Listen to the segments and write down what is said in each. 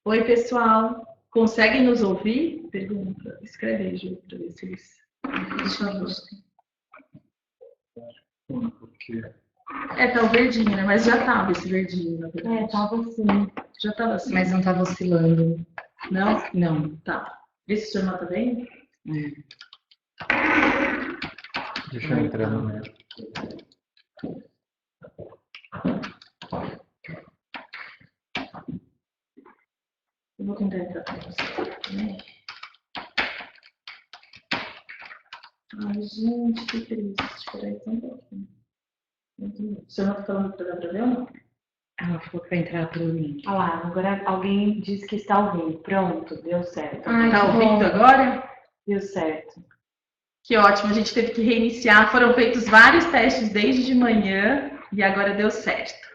Oi, pessoal. Conseguem nos ouvir? Pergunta. Escreve aí, Ju, para ver se eles... Por favor. Porque... tá o verdinho, né? Mas já estava esse verdinho, na verdade. Tava sim. Já estava assim. Mas não tava oscilando. Não? Não. Tá. Vê se o senhor tá bem. Deixa eu entrar no meu. Eu vou tentar entrar para você também. Ai, gente, que triste. Espera aí só um pouquinho. O senhor não está falando que dá para ver ou não? Ela falou que vai entrar pelo link. Ah lá, agora alguém disse que está ouvindo. Pronto, deu certo. Tá ouvindo agora? Deu certo. Que ótimo, a gente teve que reiniciar. Foram feitos vários testes desde de manhã e agora deu certo.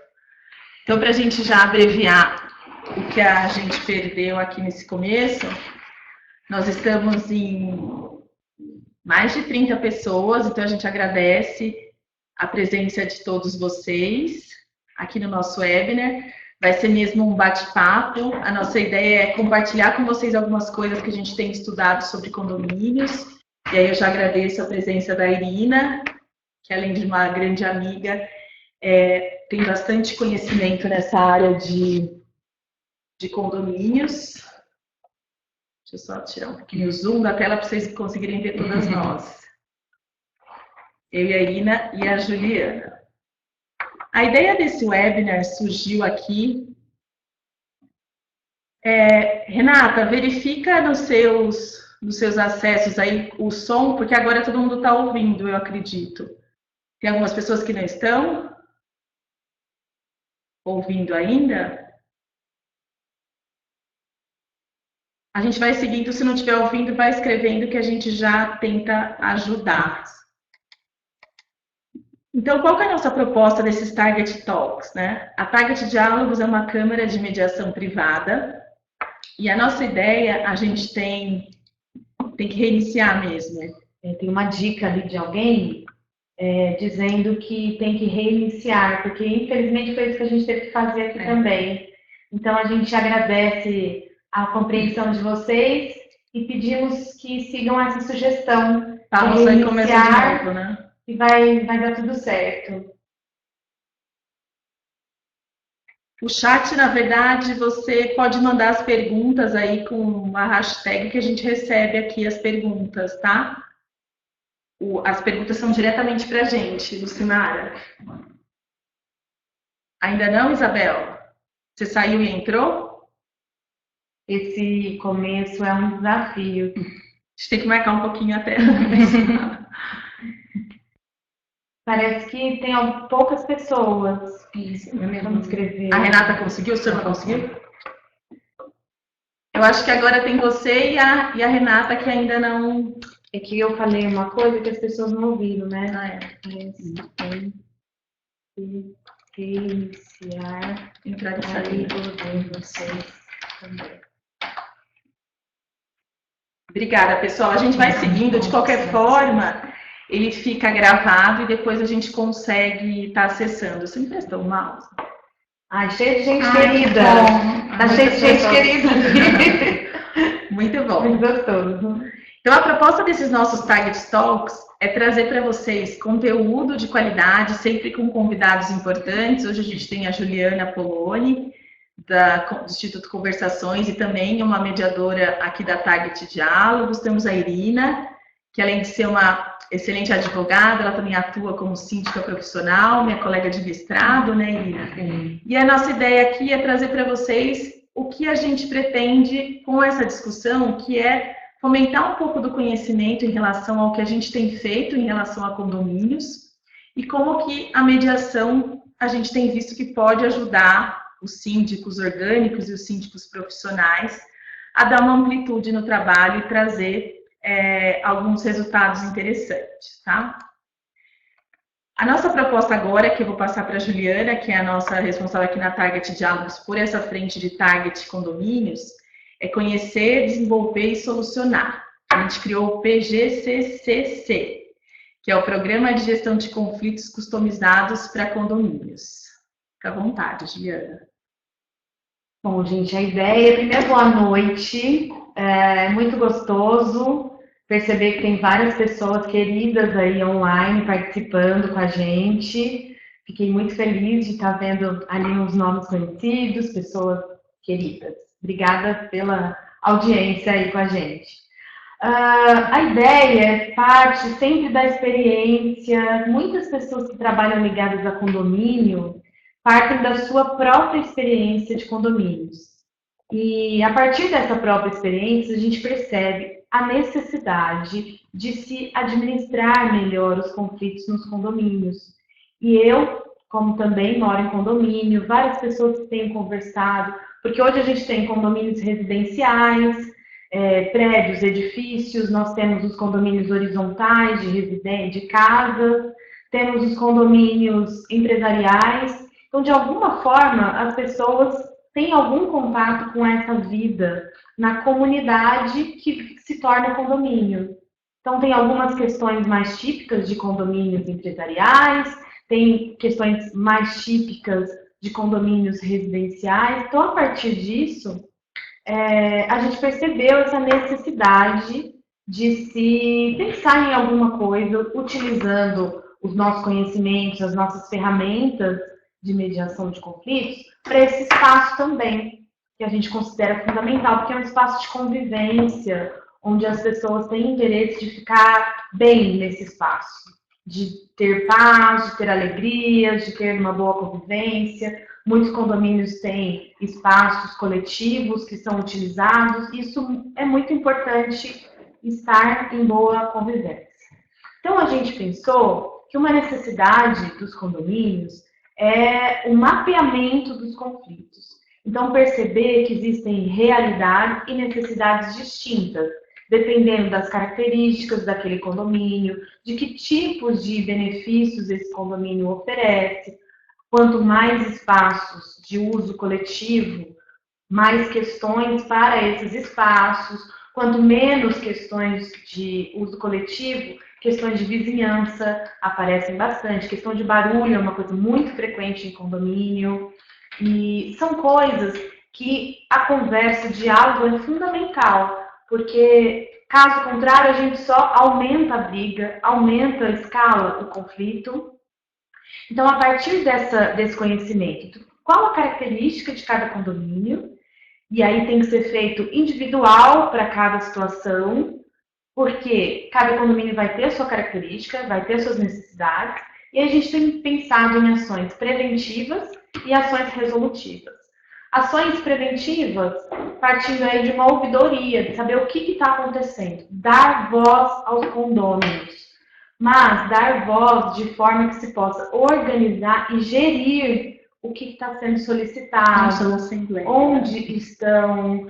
Então, para a gente já abreviar o que a gente perdeu aqui nesse começo, nós estamos em mais de 30 pessoas, então a gente agradece a presença de todos vocês aqui no nosso webinar. Vai ser mesmo um bate-papo. A nossa ideia é compartilhar com vocês algumas coisas que a gente tem estudado sobre condomínios. E aí eu já agradeço a presença da Irina, que além de uma grande amiga, tem bastante conhecimento nessa área de condomínios. Deixa eu só tirar um pouquinho o zoom da tela para vocês conseguirem ver todas nós. Eu e a Irina e a Juliana. A ideia desse webinar surgiu aqui. Renata, verifica nos seus acessos aí o som, porque agora todo mundo está ouvindo, eu acredito. Tem algumas pessoas que não estão ouvindo ainda. A gente vai seguindo, se não estiver ouvindo, vai escrevendo que a gente já tenta ajudar. Então, qual que é a nossa proposta desses Target Talks, né? A Target Diálogos é uma câmara de mediação privada e a nossa ideia, a gente tem que reiniciar mesmo. Tem uma dica ali de alguém dizendo que tem que reiniciar, porque infelizmente foi isso que a gente teve que fazer aqui também. Então, a gente agradece a compreensão de vocês e pedimos que sigam essa sugestão. Vamos aí começar de novo, né? E vai dar tudo certo. O chat, na verdade, você pode mandar as perguntas aí com uma hashtag que a gente recebe aqui as perguntas, tá? As perguntas são diretamente para a gente, Lucimara. Ainda não, Isabel? Você saiu e entrou? Esse começo é um desafio. A gente tem que marcar um pouquinho a tela. Parece que tem poucas pessoas. Isso, Vamos escrever. A Renata conseguiu? O senhor não conseguiu? Eu acho que agora tem você e a Renata que ainda não... É que eu falei uma coisa que as pessoas não ouviram, né? Tem que iniciar entrar e a sair. de vocês também. Obrigada, pessoal. A gente vai seguindo. De qualquer forma, ele fica gravado e depois a gente consegue estar acessando. Você me prestou o mouse? Ai, cheio de gente querida. Tá cheio de gente querida. Muito bom. Muito gostoso. Então, a proposta desses nossos Target Talks é trazer para vocês conteúdo de qualidade, sempre com convidados importantes. Hoje a gente tem a Juliana Poloni, do Instituto Conversações, e também uma mediadora aqui da Target Diálogos. Temos a Irina, que além de ser uma excelente advogada, ela também atua como síndica profissional, minha colega de mestrado, né, Irina? Sim. E a nossa ideia aqui é trazer para vocês o que a gente pretende com essa discussão, que é fomentar um pouco do conhecimento em relação ao que a gente tem feito em relação a condomínios e como que a mediação a gente tem visto que pode ajudar os síndicos orgânicos e os síndicos profissionais a dar uma amplitude no trabalho e trazer alguns resultados interessantes, tá? A nossa proposta agora, que eu vou passar para a Juliana, que é a nossa responsável aqui na Target Diálogos por essa frente de Target Condomínios, é conhecer, desenvolver e solucionar. A gente criou o PGCCC, que é o Programa de Gestão de Conflitos Customizados para Condomínios. Fica à vontade, Juliana. Bom, gente, a ideia, primeiro, boa noite. É muito gostoso perceber que tem várias pessoas queridas aí online participando com a gente. Fiquei muito feliz de estar vendo ali uns nomes conhecidos, pessoas queridas. Obrigada pela audiência aí com a gente. A ideia é parte sempre da experiência. Muitas pessoas que trabalham ligadas a condomínio partem da sua própria experiência de condomínios. E a partir dessa própria experiência, a gente percebe a necessidade de se administrar melhor os conflitos nos condomínios. E eu, como também moro em condomínio, várias pessoas que têm conversado, porque hoje a gente tem condomínios residenciais, prédios, edifícios, nós temos os condomínios horizontais de casas, temos os condomínios empresariais. Então, de alguma forma, as pessoas têm algum contato com essa vida na comunidade que se torna condomínio. Então, tem algumas questões mais típicas de condomínios empresariais, tem questões mais típicas de condomínios residenciais. Então, a partir disso, a gente percebeu essa necessidade de se pensar em alguma coisa utilizando os nossos conhecimentos, as nossas ferramentas de mediação de conflitos, para esse espaço também, que a gente considera fundamental, porque é um espaço de convivência, onde as pessoas têm interesse de ficar bem nesse espaço, de ter paz, de ter alegrias, de ter uma boa convivência. Muitos condomínios têm espaços coletivos que são utilizados. Isso é muito importante, estar em boa convivência. Então, a gente pensou que uma necessidade dos condomínios é o mapeamento dos conflitos. Então, perceber que existem realidades e necessidades distintas, dependendo das características daquele condomínio, de que tipos de benefícios esse condomínio oferece. Quanto mais espaços de uso coletivo, mais questões para esses espaços. Quanto menos questões de uso coletivo, questões de vizinhança aparecem bastante. Questão de barulho é uma coisa muito frequente em condomínio. E são coisas que a conversa, o diálogo é fundamental, porque, caso contrário, a gente só aumenta a briga, aumenta a escala do conflito. Então, a partir desse conhecimento, qual a característica de cada condomínio? E aí tem que ser feito individual para cada situação, porque cada condomínio vai ter a sua característica, vai ter suas necessidades, e a gente tem pensado em ações preventivas e ações resolutivas. Ações preventivas, partindo aí de uma ouvidoria, de saber o que está acontecendo, dar voz aos condôminos, mas dar voz de forma que se possa organizar e gerir o que está sendo solicitado, onde estão,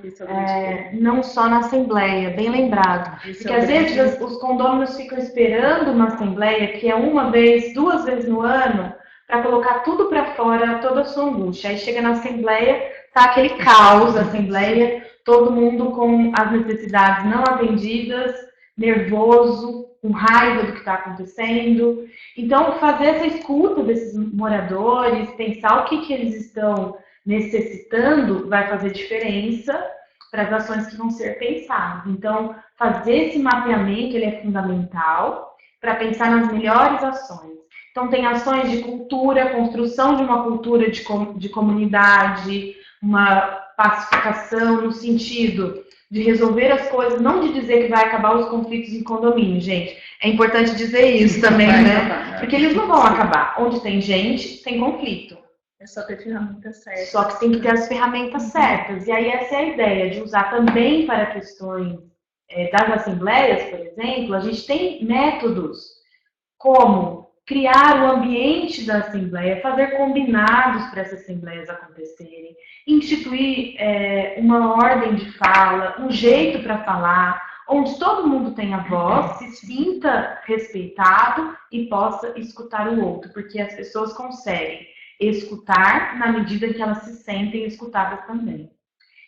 não só na Assembleia, bem lembrado. Porque às vezes os condôminos ficam esperando uma Assembleia, que é uma vez, 2 vezes no ano, para colocar tudo para fora, toda a sua angústia. Aí chega na Assembleia, tá aquele caos, a Assembleia, todo mundo com as necessidades não atendidas, nervoso, com raiva do que está acontecendo. Então, fazer essa escuta desses moradores, pensar o que eles estão necessitando, vai fazer diferença para as ações que vão ser pensadas. Então, fazer esse mapeamento ele é fundamental para pensar nas melhores ações. Então, tem ações de cultura, construção de uma cultura de comunidade, uma pacificação no sentido de resolver as coisas, não de dizer que vai acabar os conflitos em condomínio, gente. É importante dizer isso também, né? Porque eles não vão acabar. Onde tem gente, tem conflito. É só ter ferramentas certas. Só que tem que ter as ferramentas certas. E aí essa é a ideia, de usar também para questões das assembleias, por exemplo. A gente tem métodos como criar o ambiente da assembleia, fazer combinados para essas assembleias acontecerem, instituir uma ordem de fala, um jeito para falar, onde todo mundo tenha voz, se sinta respeitado e possa escutar o outro, porque as pessoas conseguem escutar na medida em que elas se sentem escutadas também.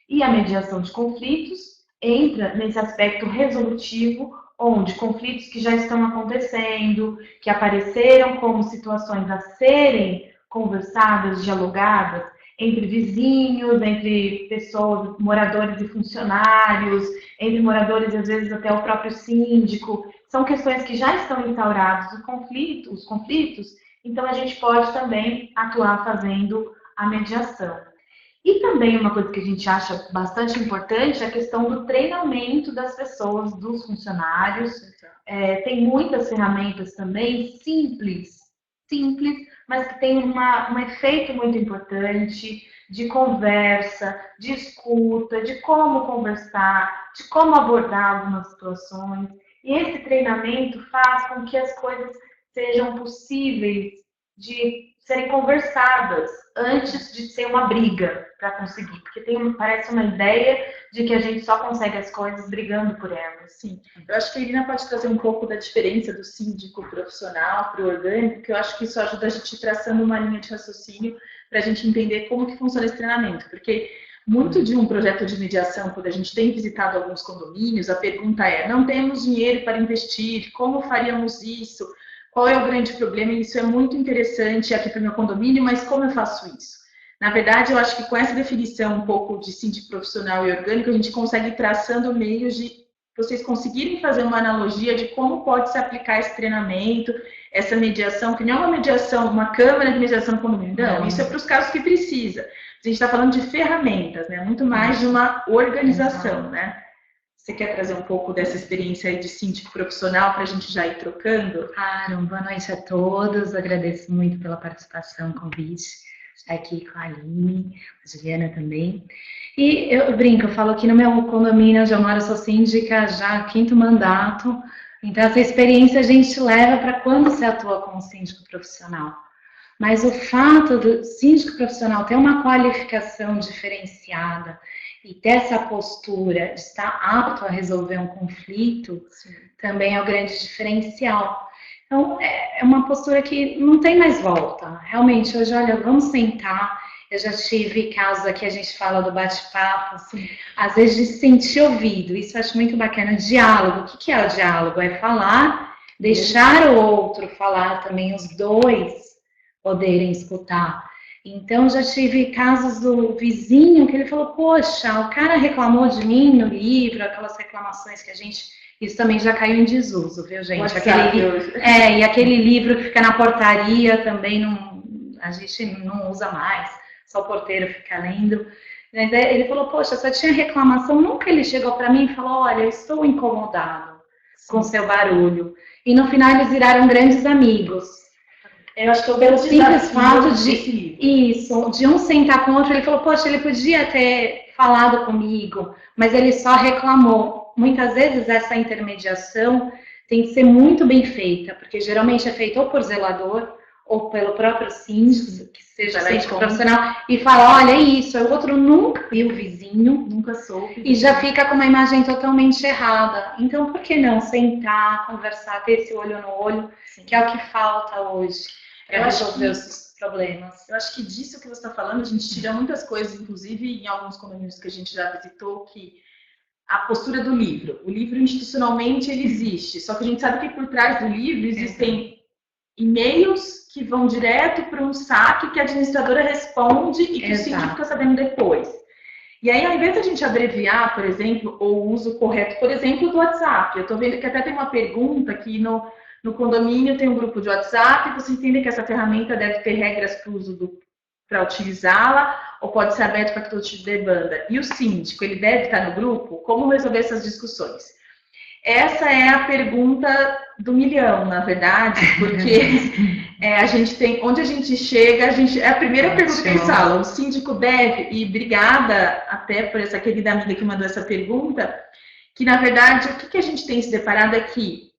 E a mediação de conflitos entra nesse aspecto resolutivo, onde conflitos que já estão acontecendo, que apareceram como situações a serem conversadas, dialogadas, entre vizinhos, entre pessoas, moradores e funcionários, entre moradores e às vezes até o próprio síndico. São questões que já estão instauradas, os conflitos, então a gente pode também atuar fazendo a mediação. E também uma coisa que a gente acha bastante importante é a questão do treinamento das pessoas, dos funcionários. Tem muitas ferramentas também simples, mas que tem um efeito muito importante de conversa, de escuta, de como conversar, de como abordar algumas situações. E esse treinamento faz com que as coisas sejam possíveis de serem conversadas antes de ser uma briga para conseguir. Porque parece uma ideia de que a gente só consegue as coisas brigando por elas. Sim, eu acho que a Irina pode trazer um pouco da diferença do síndico profissional para o orgânico, que eu acho que isso ajuda a gente traçando uma linha de raciocínio para a gente entender como que funciona esse treinamento. Porque muito de um projeto de mediação, quando a gente tem visitado alguns condomínios, a pergunta é: não temos dinheiro para investir, como faríamos isso? Qual é o grande problema? E isso é muito interessante aqui para o meu condomínio, mas como eu faço isso? Na verdade, eu acho que com essa definição um pouco de síndico profissional e orgânico, a gente consegue ir traçando meios de vocês conseguirem fazer uma analogia de como pode se aplicar esse treinamento, essa mediação, que não é uma mediação, uma câmara de mediação no condomínio, não, isso é para os casos que precisa. A gente está falando de ferramentas, né? Muito mais de uma organização, né? Você quer trazer um pouco dessa experiência aí de síndico profissional para a gente já ir trocando? Claro, boa noite a todos. Agradeço muito pela participação, convite. Estar aqui com a Aline, a Juliana também. E eu brinco, eu falo que no meu condomínio onde eu moro, eu sou síndica já 5º mandato. Então, essa experiência a gente leva para quando você atua como síndico profissional. Mas o fato do síndico profissional ter uma qualificação diferenciada e ter essa postura de estar apto a resolver um conflito, sim, também é o grande diferencial. Então, é uma postura que não tem mais volta. Realmente, hoje, olha, vamos sentar. Eu já tive casos aqui, a gente fala do bate-papo, assim, às vezes de se sentir ouvido. Isso eu acho muito bacana. O diálogo, o que é o diálogo? É falar, deixar o outro falar também, os dois poderem escutar. Então, já tive casos do vizinho que ele falou: poxa, o cara reclamou de mim no livro, aquelas reclamações que a gente... Isso também já caiu em desuso, viu, gente? E aquele livro que fica na portaria também a gente não usa mais, só o porteiro fica lendo. Ele falou: poxa, só tinha reclamação. Nunca ele chegou para mim e falou: olha, eu estou incomodado com seu barulho. E no final eles viraram grandes amigos. Eu acho que pelo simples fato de um sentar com o outro, ele falou: poxa, ele podia ter falado comigo, mas ele só reclamou. Muitas vezes essa intermediação tem que ser muito bem feita, porque geralmente é feita ou por zelador, ou pelo próprio síndico, que seja síndico profissional, e fala: olha, é isso, o outro nunca viu o vizinho, nunca soube, e já fica com uma imagem totalmente errada. Então, por que não sentar, conversar, ter esse olho no olho, sim, que é o que falta hoje para resolver os problemas? Eu acho que disso que você está falando, a gente tira muitas coisas, inclusive em alguns condomínios que a gente já visitou, que a postura do livro. O livro, institucionalmente, ele existe, só que a gente sabe que por trás do livro existem e-mails que vão direto para um saque que a administradora responde e que o síndico fica sabendo depois. E aí, ao invés de a gente abreviar, por exemplo, ou o uso correto, por exemplo, do WhatsApp, eu estou vendo que até tem uma pergunta aqui no condomínio, tem um grupo de WhatsApp, você entende que essa ferramenta deve ter regras para o uso para utilizá-la, ou pode ser aberto para todo tipo de demanda. E o síndico, ele deve estar no grupo? Como resolver essas discussões? Essa é a pergunta do milhão, na verdade, porque a gente tem, onde a gente chega, é a primeira pergunta que eles falam: o síndico deve, e obrigada até por essa querida amiga que mandou essa pergunta, que na verdade o que a gente tem se deparado é que,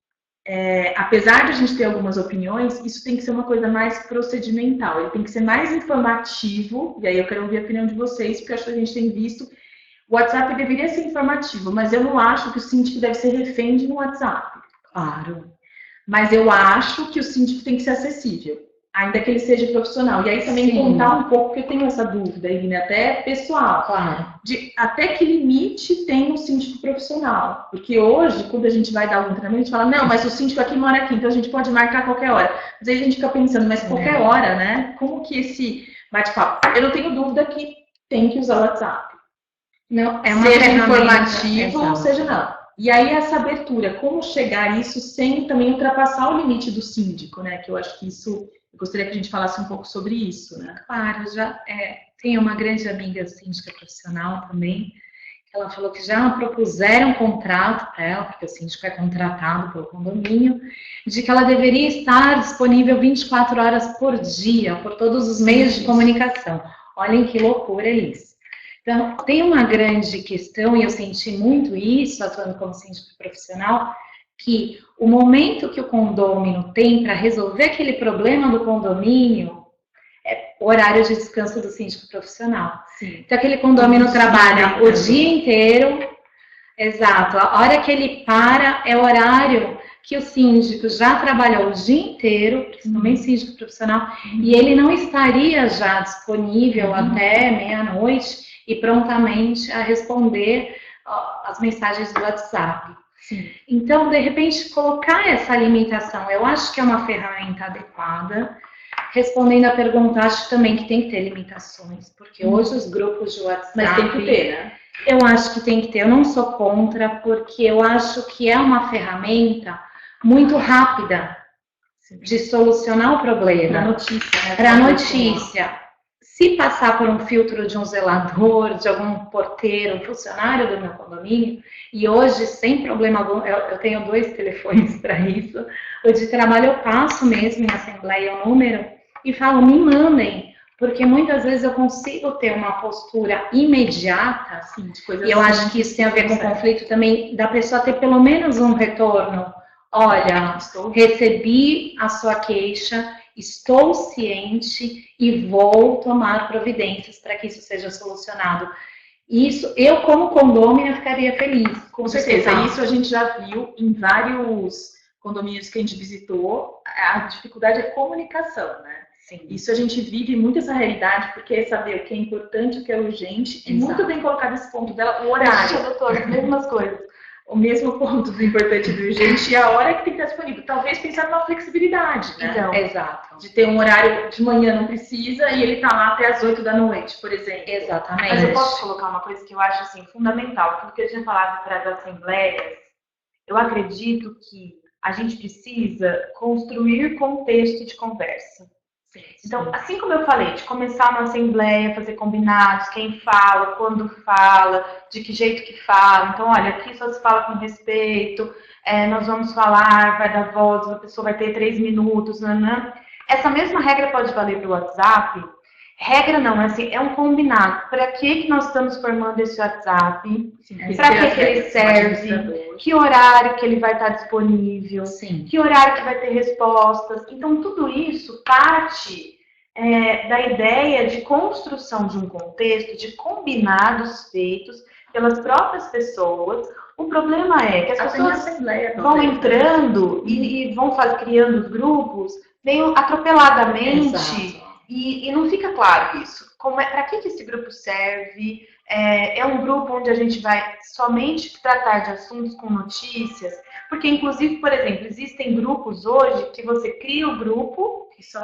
apesar de a gente ter algumas opiniões, isso tem que ser uma coisa mais procedimental, ele tem que ser mais informativo, e aí eu quero ouvir a opinião de vocês, porque eu acho que a gente tem visto, o WhatsApp deveria ser informativo, mas eu não acho que o síndico deve ser refém de um WhatsApp. Claro. Mas eu acho que o síndico tem que ser acessível, ainda que ele seja profissional. E aí também Sim. contar um pouco, porque eu tenho essa dúvida, Irina, até pessoal. Claro. De até que limite tem um síndico profissional. Porque hoje, quando a gente vai dar algum treinamento, a gente fala: não, mas o síndico aqui mora aqui, então a gente pode marcar a qualquer hora. Mas aí a gente fica pensando: mas qualquer hora, né? Como que esse bate-papo. Eu não tenho dúvida que tem que usar o WhatsApp. Não, é uma Seja ferramenta, informativo, exato. seja não. E aí essa abertura, como chegar nisso sem também ultrapassar o limite do síndico, né? Que eu acho que isso, eu gostaria que a gente falasse um pouco sobre isso, né? Claro, tenho uma grande amiga síndica profissional também, que ela falou que já propuseram um contrato para ela, porque o síndico é contratado pelo condomínio, de que ela deveria estar disponível 24 horas por dia, por todos os meios de comunicação. Olhem que loucura isso. Então, tem uma grande questão, e eu senti muito isso, atuando como síndico profissional, que o momento que o condômino tem para resolver aquele problema do condomínio é o horário de descanso do síndico profissional. Sim. Então, aquele condomínio trabalha o dia inteiro, exato, a hora que ele para é o horário que o síndico já trabalhou o dia inteiro, principalmente síndico profissional, e ele não estaria já disponível até meia-noite e prontamente a responder as mensagens do WhatsApp. Sim. Então, de repente, colocar essa limitação, eu acho que é uma ferramenta adequada. Respondendo a pergunta, acho também que tem que ter limitações, porque hoje os grupos de WhatsApp... Mas tem que ter, né? Eu acho que tem que ter, eu não sou contra, porque eu acho que é uma ferramenta muito rápida de solucionar o problema. Para notícia, né? Para notícia. Se passar por um filtro de um zelador, de algum porteiro, um funcionário do meu condomínio, e hoje, sem problema algum, eu tenho 2 telefones para isso, o de trabalho eu passo mesmo em assembleia o número e falo, me mandem, porque muitas vezes eu consigo ter uma postura imediata, assim, de coisas e eu acho que isso tem a ver com o conflito também, da pessoa ter pelo menos um retorno. Olha, recebi a sua queixa, estou ciente e vou tomar providências para que isso seja solucionado. Isso, eu como condômina ficaria feliz. Com certeza, isso a gente já viu em vários condomínios que a gente visitou, a dificuldade é comunicação, né? Sim. Isso a gente vive muito essa realidade, porque é saber o que é importante, o que é urgente, e muito bem colocado esse ponto dela, o horário. Doutor, as mesmas coisas. O mesmo ponto do importante e do urgente e a hora que tem que estar disponível. Talvez pensar numa flexibilidade, né? Então, exato. De ter um horário de manhã não precisa e ele tá lá até as 8 da noite, por exemplo. Exatamente. Mas eu posso colocar uma coisa que eu acho assim, fundamental. Tudo que eu tinha falado para as assembleias, eu acredito que a gente precisa construir contexto de conversa. Então, assim como eu falei, de começar uma assembleia, fazer combinados, quem fala, quando fala, de que jeito que fala. Então, olha, aqui só se fala com respeito, nós vamos falar, vai dar voz, a pessoa vai ter 3 minutos, nanã. Essa mesma regra pode valer para o WhatsApp. Regra não, assim, é um combinado. Para que nós estamos formando esse WhatsApp? Para que ele serve? Que horário que ele vai estar disponível? Sim. Que horário que vai ter respostas? Então, tudo isso parte da ideia de construção de um contexto, de combinados feitos pelas próprias pessoas. O problema é que as pessoas vão entrando e vão criando os grupos meio atropeladamente. Exato. E não fica claro isso. Para que esse grupo serve? É um grupo onde a gente vai somente tratar de assuntos com notícias? Porque, inclusive, por exemplo, existem grupos hoje que você cria o grupo e só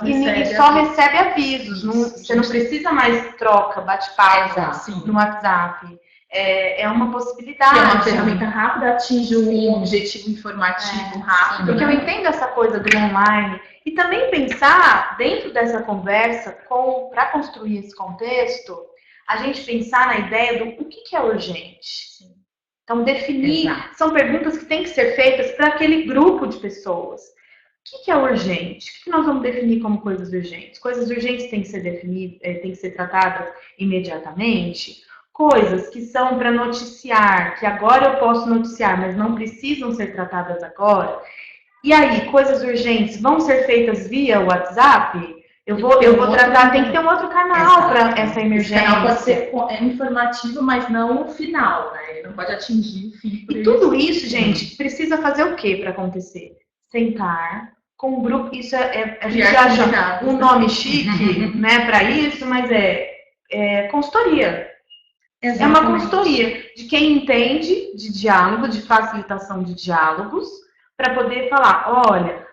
recebe avisos. Você não precisa mais troca, bate-papo no WhatsApp. É uma possibilidade. Que é uma ferramenta rápida, atinge um objetivo informativo rápido. Porque eu entendo essa coisa do online. E também pensar, dentro dessa conversa, para construir esse contexto, a gente pensar na ideia do o que é urgente. Então, definir, são perguntas que têm que ser feitas para aquele grupo de pessoas. O que é urgente? O que nós vamos definir como coisas urgentes? Coisas urgentes têm que ser definidas, têm que ser tratadas imediatamente. Coisas que são para noticiar, que agora eu posso noticiar, mas não precisam ser tratadas agora. E aí, coisas urgentes vão ser feitas via WhatsApp? Eu vou tratar, tem que ter um outro canal para essa emergência. Esse canal pode ser informativo, mas não o final, né? Ele não pode atingir o fim. E tudo isso, gente, precisa fazer o que para acontecer? Sentar com um grupo, isso a gente acha um nome chique, né, para isso, mas é consultoria. Exatamente. É uma consultoria de quem entende de diálogo, de facilitação de diálogos, para poder falar, olha,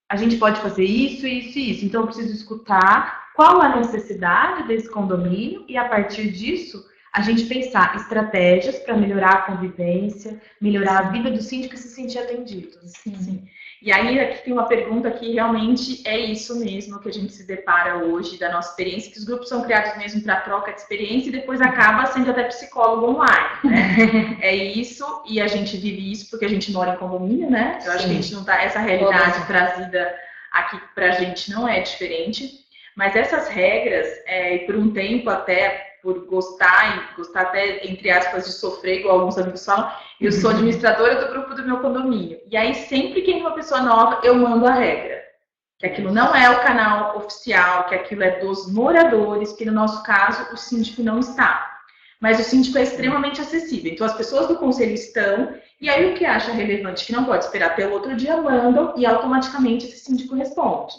a gente pode fazer isso, isso e isso. Então, eu preciso escutar qual a necessidade desse condomínio e, a partir disso, a gente pensar estratégias para melhorar a convivência, melhorar a vida do síndico e se sentir atendido. Sim. E aí aqui tem uma pergunta que realmente é isso mesmo que a gente se depara hoje da nossa experiência, que os grupos são criados mesmo para troca de experiência e depois acaba sendo até psicólogo online, né? É isso, e a gente vive isso porque a gente mora em condomínio, né? Eu acho que a gente não tá, essa realidade trazida aqui pra gente não é diferente, mas essas regras, por um tempo até por gostar até, entre aspas, de sofrer, igual alguns amigos falam, eu sou administradora do grupo do meu condomínio. E aí, sempre que entra uma pessoa nova, eu mando a regra. Que aquilo não é o canal oficial, que aquilo é dos moradores, que no nosso caso, o síndico não está. Mas o síndico é extremamente acessível. Então, as pessoas do conselho estão, e aí o que acha relevante, que não pode esperar até o outro dia, mandam, e automaticamente esse síndico responde.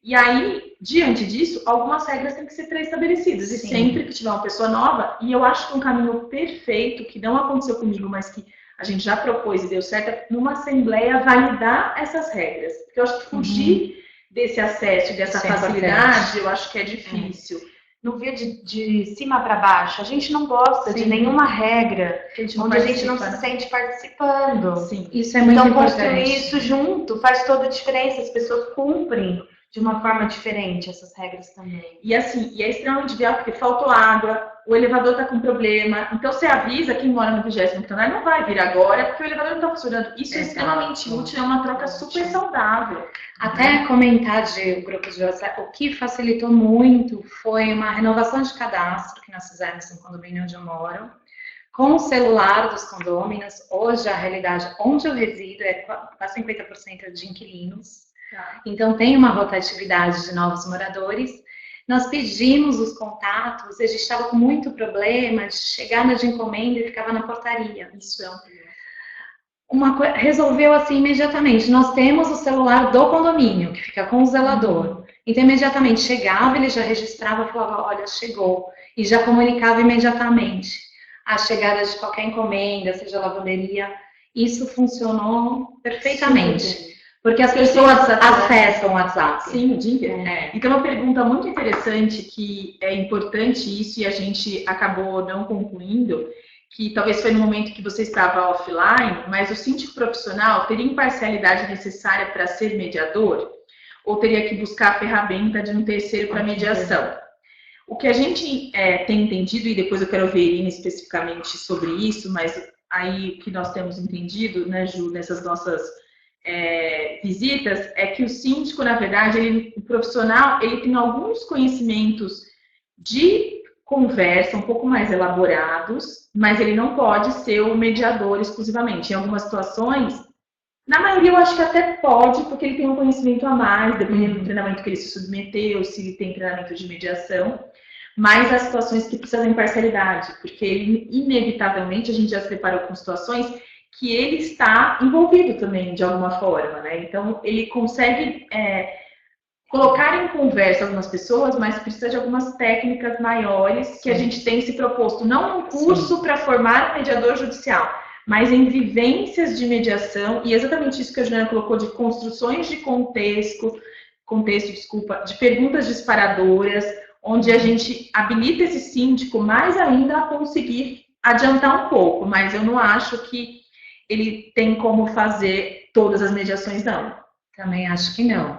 E aí, diante disso, algumas regras têm que ser pré-estabelecidas. Sim. E sempre que tiver uma pessoa nova, e eu acho que um caminho perfeito, que não aconteceu comigo, mas que a gente já propôs e deu certo, é numa assembleia validar essas regras. Porque eu acho que fugir desse acesso, dessa facilidade, eu acho que é difícil. No via de cima para baixo, a gente não gosta de nenhuma regra onde a gente não se sente participando. Sim. Isso é muito importante. Então, construir isso junto faz toda a diferença. As pessoas cumprem de uma forma diferente essas regras também. E assim, e é extremamente viável porque faltou água, o elevador está com problema. Então você avisa quem mora no 20º andar, não vai vir agora porque o elevador não está funcionando. Isso é extremamente útil, é uma troca super saudável. Até comentar de grupo de WhatsApp, o que facilitou muito foi uma renovação de cadastro que nós fizemos no condomínio onde eu moro, com o celular dos condôminos. Hoje a realidade onde eu resido é quase 50% de inquilinos. Então, tem uma rotatividade de novos moradores. Nós pedimos os contatos, a gente estava com muito problema de chegada de encomenda e ficava na portaria. Isso é um problema. Resolveu assim imediatamente. Nós temos o celular do condomínio, que fica com o zelador. Então, imediatamente chegava, ele já registrava, falava, olha, chegou. E já comunicava imediatamente a chegada de qualquer encomenda, seja lavanderia. Isso funcionou perfeitamente. Sim. Porque as pessoas acessam o WhatsApp. Sim, o dia inteiro. Então, uma pergunta muito interessante, que é importante isso, e a gente acabou não concluindo, que talvez foi no momento que você estava offline, mas o síndico profissional teria imparcialidade necessária para ser mediador? Ou teria que buscar a ferramenta de um terceiro para mediação? O que a gente tem entendido, e depois eu quero ver Irina especificamente sobre isso, mas aí o que nós temos entendido, né, Ju, nessas nossas visitas, é que o síndico, na verdade, o profissional, ele tem alguns conhecimentos de conversa um pouco mais elaborados, mas ele não pode ser o mediador exclusivamente. Em algumas situações, na maioria eu acho que até pode, porque ele tem um conhecimento a mais, dependendo do treinamento que ele se submeteu, se ele tem treinamento de mediação, mas há situações que precisam de imparcialidade, porque ele, inevitavelmente, a gente já se deparou com situações que ele está envolvido também, de alguma forma, né? Então, ele consegue colocar em conversa algumas pessoas, mas precisa de algumas técnicas maiores que a gente tem se proposto, não um curso para formar um mediador judicial, mas em vivências de mediação, e exatamente isso que a Juliana colocou, de construções de contexto, de perguntas disparadoras, onde a gente habilita esse síndico mais ainda a conseguir adiantar um pouco, mas eu não acho que ele tem como fazer todas as mediações, não. Também acho que não.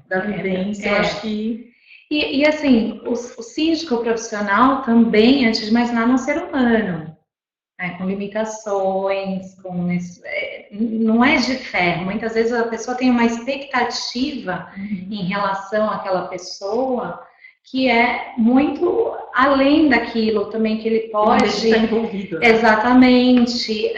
Da vivência, eu acho que... E assim, o síndico profissional também, antes de mais nada, é um ser humano. Com limitações, não é de ferro. Muitas vezes a pessoa tem uma expectativa em relação àquela pessoa que é muito além daquilo também que ele pode estar envolvido. Exatamente,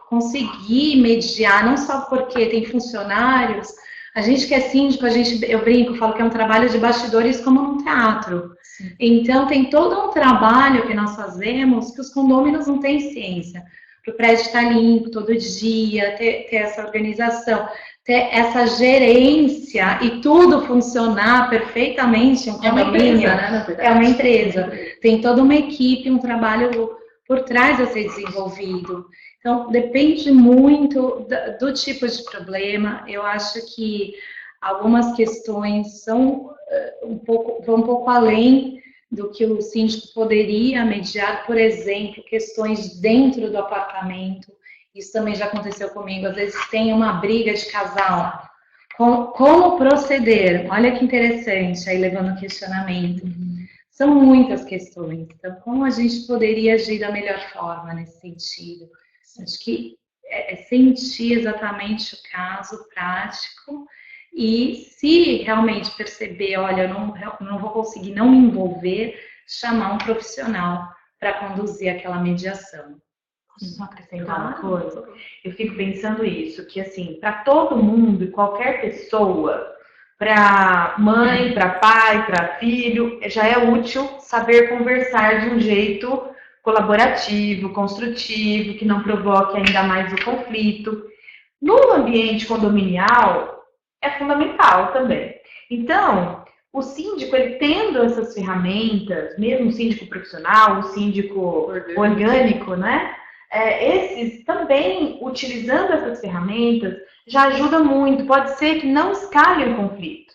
conseguir mediar, não só porque tem funcionários. A gente que é síndico, eu brinco, falo que é um trabalho de bastidores como num teatro. Sim. Então, tem todo um trabalho que nós fazemos que os condôminos não têm ciência. Para o prédio estar limpo todo dia, ter essa organização, ter essa gerência e tudo funcionar perfeitamente. Um condomínio, é uma empresa. Tem toda uma equipe, um trabalho por trás a ser desenvolvido. Então, depende muito do tipo de problema. Eu acho que algumas questões são vão um pouco além do que o síndico poderia mediar, por exemplo, questões dentro do apartamento. Isso também já aconteceu comigo. Às vezes tem uma briga de casal. Como proceder? Olha que interessante, aí levando o questionamento. São muitas questões. Então, como a gente poderia agir da melhor forma nesse sentido? Acho que é sentir exatamente o caso prático e se realmente perceber, olha, eu não vou conseguir não me envolver, chamar um profissional para conduzir aquela mediação. Posso só acrescentar uma coisa? Eu fico pensando isso, que assim, para todo mundo e qualquer pessoa, para mãe, para pai, para filho, já é útil saber conversar de um jeito colaborativo, construtivo, que não provoque ainda mais o conflito. No ambiente condominial, é fundamental também. Então, o síndico, ele tendo essas ferramentas, mesmo o síndico profissional, o síndico orgânico, né? Esses também, utilizando essas ferramentas, já ajuda muito. Pode ser que não escale o conflito.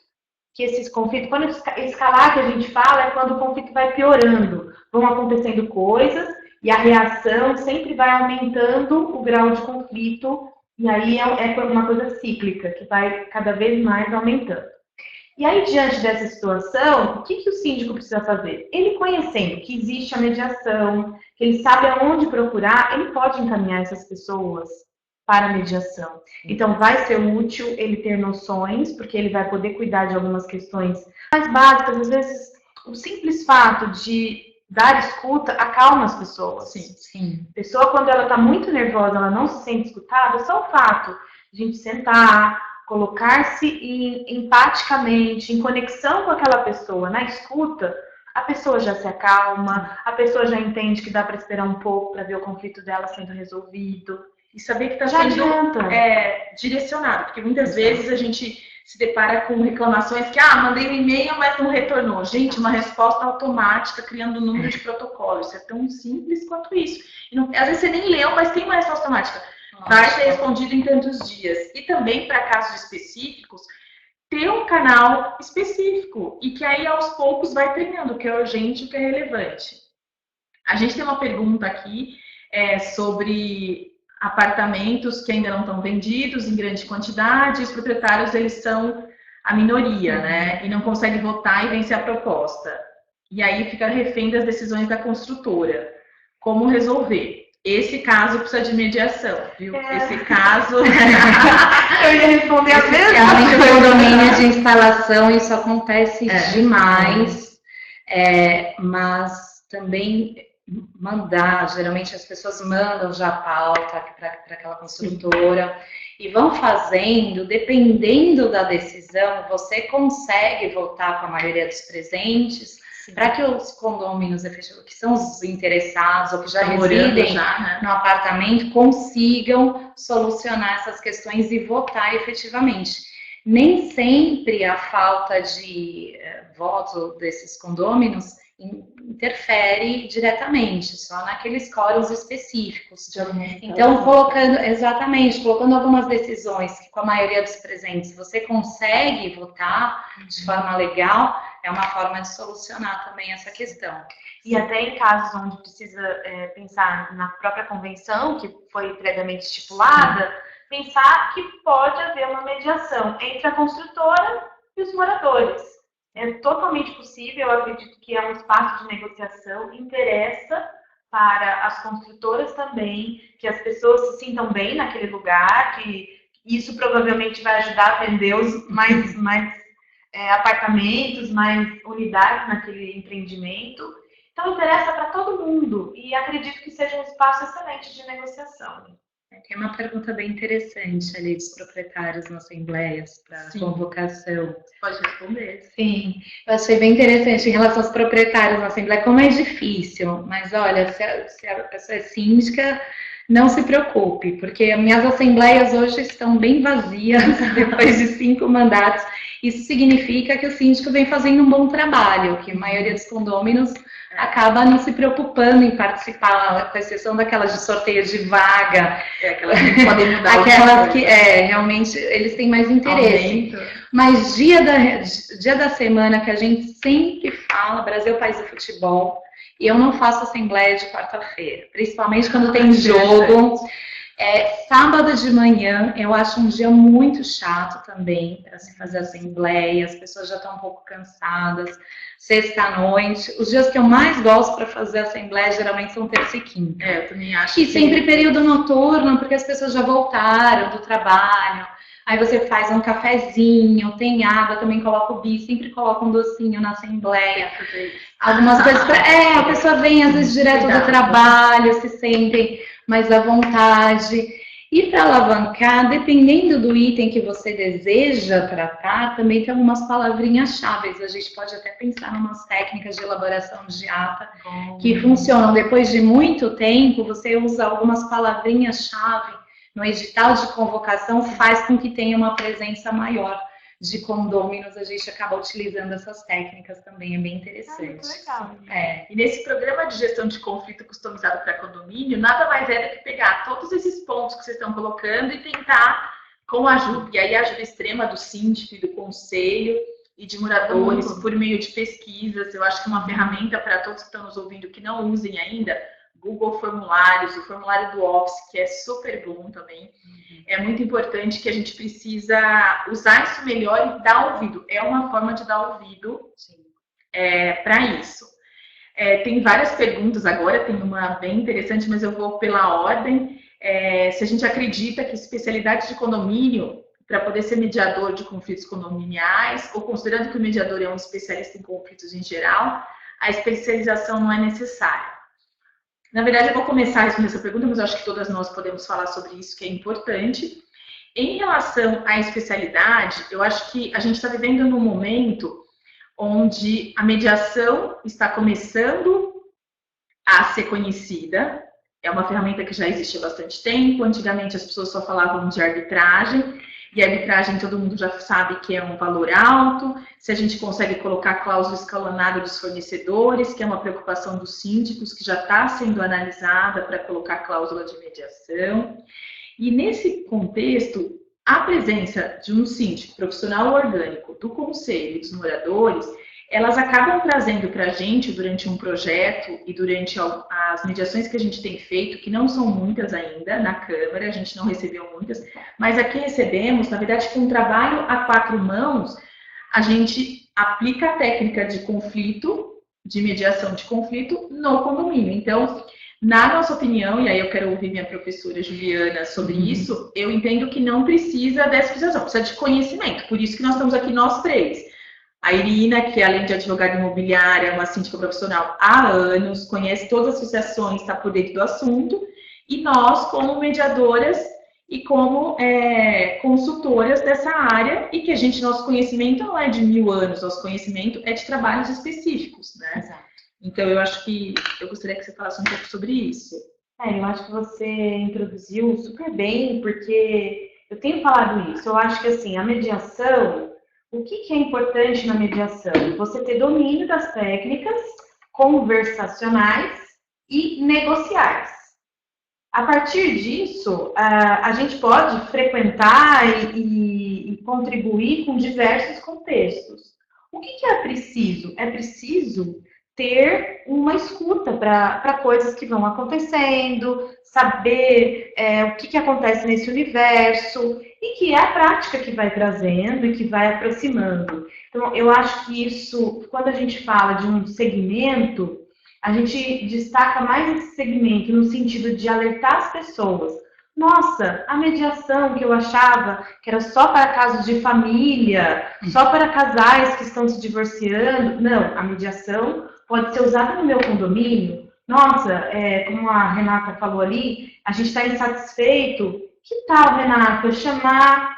Que esses conflitos, quando escalar que a gente fala, é quando o conflito vai piorando. Vão acontecendo coisas e a reação sempre vai aumentando o grau de conflito. E aí é uma coisa cíclica, que vai cada vez mais aumentando. E aí, diante dessa situação, o que o síndico precisa fazer? Ele conhecendo que existe a mediação, que ele sabe aonde procurar, ele pode encaminhar essas pessoas para a mediação. Então, vai ser útil ele ter noções, porque ele vai poder cuidar de algumas questões mais básicas. Às vezes, o simples fato de dar escuta acalma as pessoas. Sim. A pessoa, quando ela está muito nervosa, ela não se sente escutada, só o fato de a gente sentar, colocar-se empaticamente, em conexão com aquela pessoa, na escuta, a pessoa já se acalma, a pessoa já entende que dá para esperar um pouco para ver o conflito dela sendo resolvido. E saber que está sendo direcionado, porque muitas vezes a gente se depara com reclamações que, mandei um e-mail, mas não retornou. Gente, uma resposta automática, criando um número de protocolo. Isso é tão simples quanto isso. E não, às vezes você nem leu, mas tem uma resposta automática. Vai ser respondido em tantos dias. E também, para casos específicos, ter um canal específico. E que aí, aos poucos, vai treinando o que é urgente e o que é relevante. A gente tem uma pergunta aqui sobre apartamentos que ainda não estão vendidos em grande quantidade. Os proprietários, eles são a minoria, né? E não conseguem votar e vencer a proposta. E aí, fica refém das decisões da construtora. Como resolver? Esse caso precisa de mediação, viu? Esse caso... Eu ia responder a mesma coisa. No condomínio de instalação, isso acontece demais. Mas também mandar, geralmente as pessoas mandam já a pauta para aquela construtora e vão fazendo, dependendo da decisão, você consegue votar com a maioria dos presentes, para que os condôminos que são os interessados ou que já residem no apartamento consigam solucionar essas questões e votar efetivamente. Nem sempre a falta de voto desses condôminos interfere diretamente, só naqueles quóruns específicos. Então, colocando algumas decisões que com a maioria dos presentes você consegue votar de forma legal, é uma forma de solucionar também essa questão. E até em casos onde precisa pensar na própria convenção, que foi previamente estipulada, pensar que pode haver uma mediação entre a construtora e os moradores. É totalmente possível, eu acredito que é um espaço de negociação, interessa para as construtoras também, que as pessoas se sintam bem naquele lugar, que isso provavelmente vai ajudar a vender mais apartamentos, mais unidades naquele empreendimento. Então, interessa para todo mundo e acredito que seja um espaço excelente de negociação. Tem uma pergunta bem interessante ali dos proprietários na assembleias para convocação. Pode responder. Sim, eu achei bem interessante em relação aos proprietários na assembleia, como é difícil, mas olha, se a pessoa é síndica, não se preocupe, porque as minhas assembleias hoje estão bem vazias, depois de 5 mandatos, Isso significa que o síndico vem fazendo um bom trabalho, que a maioria dos condôminos acaba não se preocupando em participar, com exceção daquelas de sorteio de vaga. Aquelas que podem mudar. Aquelas que, realmente, eles têm mais interesse. Mas dia da semana que a gente sempre fala, Brasil País do Futebol, e eu não faço assembleia de quarta-feira, principalmente quando tem jogo. Sábado de manhã, eu acho um dia muito chato também para se fazer assembleia, as pessoas já estão um pouco cansadas. Sexta-noite, os dias que eu mais gosto para fazer assembleia geralmente são terça e quinta. Eu também acho. E sempre período noturno, porque as pessoas já voltaram do trabalho. Aí você faz um cafezinho, tem água, também coloca o bis, sempre coloca um docinho na assembleia. Algumas coisas a pessoa vem às vezes direto do trabalho, se sentem mais à vontade. E para alavancar, dependendo do item que você deseja tratar, também tem algumas palavrinhas-chave. A gente pode até pensar em umas técnicas de elaboração de ata que funcionam. Depois de muito tempo, você usa algumas palavrinhas-chave no edital de convocação, faz com que tenha uma presença maior de condôminos. A gente acaba utilizando essas técnicas também, é bem interessante. Legal. E nesse programa de gestão de conflito customizado para condomínio, nada mais é do que pegar todos esses pontos que vocês estão colocando e tentar, com a ajuda, e aí a ajuda extrema do síndico e do conselho e de moradores, por meio de pesquisas. Eu acho que uma ferramenta para todos que estão nos ouvindo que não usem ainda, Google Formulários, o formulário do Office, que é super bom também. É muito importante que a gente precisa usar isso melhor e dar ouvido. É uma forma de dar ouvido para isso. Tem várias perguntas agora, tem uma bem interessante, mas eu vou pela ordem. Se a gente acredita que especialidade de condomínio, para poder ser mediador de conflitos condominiais, ou considerando que o mediador é um especialista em conflitos em geral, a especialização não é necessária. Na verdade, eu vou começar a responder essa pergunta, mas eu acho que todas nós podemos falar sobre isso, que é importante. Em relação à especialidade, eu acho que a gente está vivendo num momento onde a mediação está começando a ser conhecida. É uma ferramenta que já existe há bastante tempo. Antigamente, as pessoas só falavam de arbitragem. E a arbitragem, todo mundo já sabe que é um valor alto. Se a gente consegue colocar cláusula escalonada dos fornecedores, que é uma preocupação dos síndicos, que já está sendo analisada para colocar cláusula de mediação. E nesse contexto, a presença de um síndico profissional orgânico, do conselho e dos moradores, elas acabam trazendo para a gente, durante um projeto e durante as mediações que a gente tem feito, que não são muitas ainda na Câmara, a gente não recebeu muitas, mas aqui recebemos, na verdade, com um trabalho a 4 mãos, a gente aplica a técnica de conflito, de mediação de conflito, no condomínio. Então, na nossa opinião, e aí eu quero ouvir minha professora Juliana sobre isso, eu entendo que não precisa dessa especialização, precisa de conhecimento, por isso que nós estamos aqui nós três. A Irina, que além de advogada imobiliária, é uma síndica profissional há anos, conhece todas as associações, está por dentro do assunto, e nós, como mediadoras e como consultoras dessa área, e que nosso conhecimento não é de 1000 anos, nosso conhecimento é de trabalhos específicos, né? Exato. Então, eu acho que eu gostaria que você falasse um pouco sobre isso. Eu acho que você introduziu super bem, porque eu tenho falado isso. Eu acho que, assim, a mediação... O que é importante na mediação? Você ter domínio das técnicas conversacionais e negociais. A partir disso, a gente pode frequentar e contribuir com diversos contextos. O que é preciso? É preciso ter uma escuta para coisas que vão acontecendo, saber o que acontece nesse universo, e que é a prática que vai trazendo e que vai aproximando. Então, eu acho que isso, quando a gente fala de um segmento, a gente destaca mais esse segmento no sentido de alertar as pessoas. Nossa, a mediação que eu achava que era só para casos de família, só para casais que estão se divorciando. Não, a mediação pode ser usada no meu condomínio. Nossa, como a Renata falou ali, a gente está insatisfeito. Que tal, Renata, eu chamar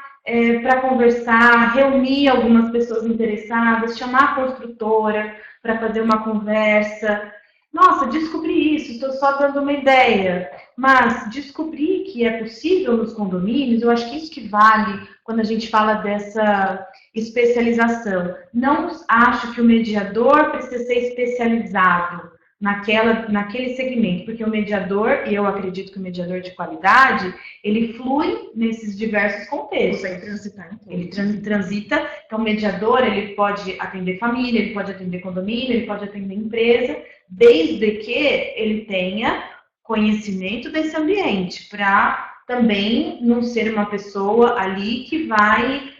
para conversar, reunir algumas pessoas interessadas, chamar a construtora para fazer uma conversa. nossa, descobri isso, estou só dando uma ideia. Mas descobrir que é possível nos condomínios, eu acho que isso que vale quando a gente fala dessa especialização. Não acho que o mediador precisa ser especializado naquele segmento, porque o mediador, e eu acredito que o mediador de qualidade, ele flui nesses diversos contextos. Consegue transitar em Ele transita, então o mediador, ele pode atender família, ele pode atender condomínio, ele pode atender empresa, desde que ele tenha conhecimento desse ambiente, para também não ser uma pessoa ali que vai,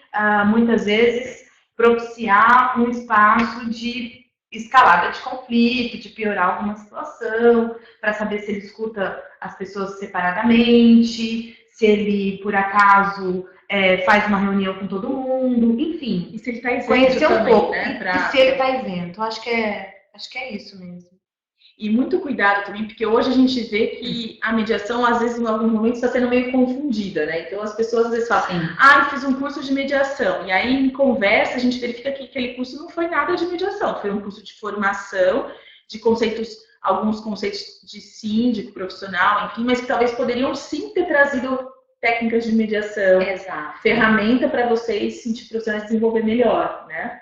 muitas vezes, propiciar um espaço de escalada de conflito, de piorar alguma situação, para saber se ele escuta as pessoas separadamente, se ele, por acaso, faz uma reunião com todo mundo, enfim. E se ele está isento Conhecer um também, pouco, né? e se ele está isento. Acho que é isso mesmo. E muito cuidado também, porque hoje a gente vê que a mediação, às vezes, em alguns momentos, está sendo meio confundida, né? Então, as pessoas, às vezes, falam, eu fiz um curso de mediação. E aí, em conversa, a gente verifica que aquele curso não foi nada de mediação. Foi um curso de formação, de conceitos, alguns conceitos de síndico, profissional, enfim, mas que talvez poderiam, sim, ter trazido técnicas de mediação. Exato. Ferramenta para vocês, síndico profissionais, desenvolver melhor, né?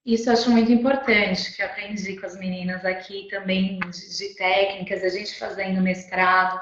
Isso eu acho muito importante, que eu aprendi com as meninas aqui também de técnicas, a gente fazendo mestrado,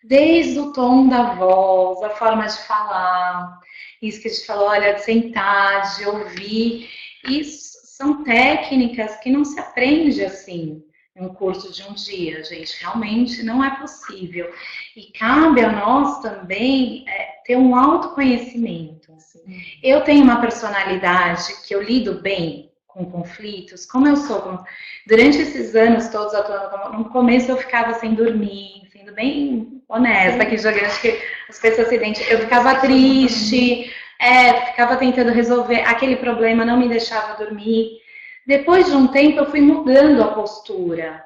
desde o tom da voz, a forma de falar, isso que a gente falou, olha, de sentar, de ouvir, isso são técnicas que não se aprende assim em um curso de um dia, gente, realmente não é possível. E cabe a nós também ter um autoconhecimento. Assim. Eu tenho uma personalidade que eu lido bem com conflitos, como eu sou, durante esses anos todos atuando, no começo eu ficava sem dormir, sendo bem honesta aqui, jogando, acho que as pessoas se identificam, eu ficava triste, ficava tentando resolver aquele problema, não me deixava dormir. Depois de um tempo eu fui mudando a postura,